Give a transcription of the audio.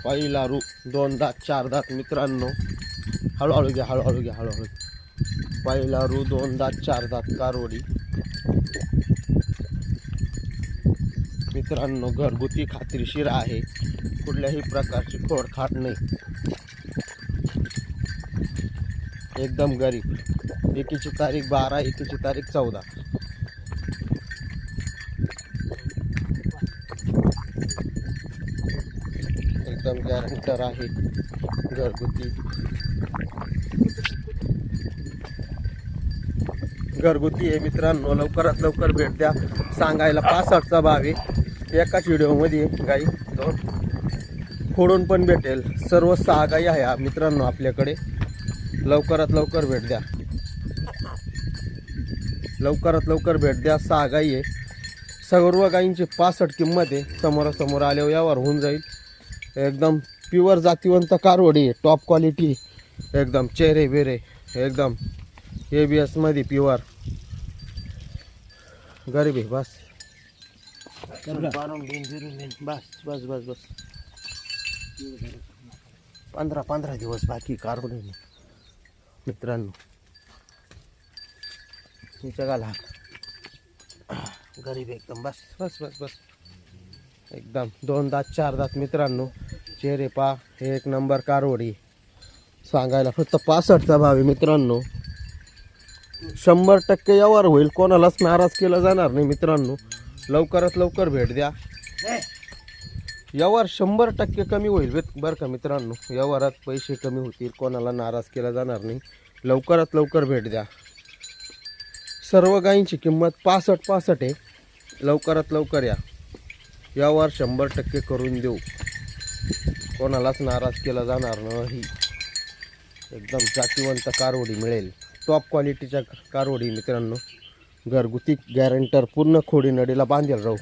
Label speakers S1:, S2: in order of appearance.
S1: पहिला रू 2 दात 4 दात मित्रांनो. हळूहळू घ्या हळूहळू घ्या हळूहळू. पहिला रू 2 दात 4 दात कारवडी मित्रांनो. घरगुती खात्रीशीर आहे, कुठल्याही प्रकारची खोडखाट नाही, एकदम गरीब. एकीची तारीख 12, एकीची तारीख 14. एकदम गॅरंटर आहे, घरगुती आहे मित्रांनो. लवकरात लवकर भेट द्या. सांगायला 65चा भाव आहे. एकाच व्हिडिओमध्ये गाई 2 फोडून पण भेटेल. सर्व 6 गाई आहे मित्रांनो आपल्याकडे. लवकरात लवकर भेट द्या, लवकरात लवकर भेट द्या. 6 गाई आहे. सर्व गाईंची 65 किंमत आहे. समोरासमोर आल्यावर यावर होऊन जाईल. एकदम प्युअर जातीवंत कारवडी आहे, टॉप क्वालिटी. एकदम चेहरे बेरे एकदम ABS मध्ये प्युअर. गरीब आहे बस. बस बस बस बस. 15 दिवस बाकी कारवडी मित्रांनो. तिच्या गाला गरीब एकदम. बस बस बस बस. एकदम 2 दात 4 दात मित्रांनो. चेहरे पा एक नंबर कारवडी. सांगायला फक्त 65चा भाव आहे मित्रांनो. 100% यावर होईल, कोणालाच नाराज केलं जाणार नाही मित्रांनो. लवकरात लवकर भेट द्या. यावर 100% कमी होईल बरं का मित्रांनो. यावरात पैसे कमी होतील, कोणाला नाराज केला जाणार नाही. लवकरात लवकर भेट द्या. सर्व गायींची किंमत 65 आहे. लवकरात लवकर या. यावर 100% करून देऊ, कोणालाच नाराज केला जाणार नाही. एकदम जातीवंत कारवडी मिळेल. टॉप क्वालिटीच्या कारवडी मित्रांनो. घरगुती गॅरंटर, पूर्ण खोडी नडीला बांधेल राहू.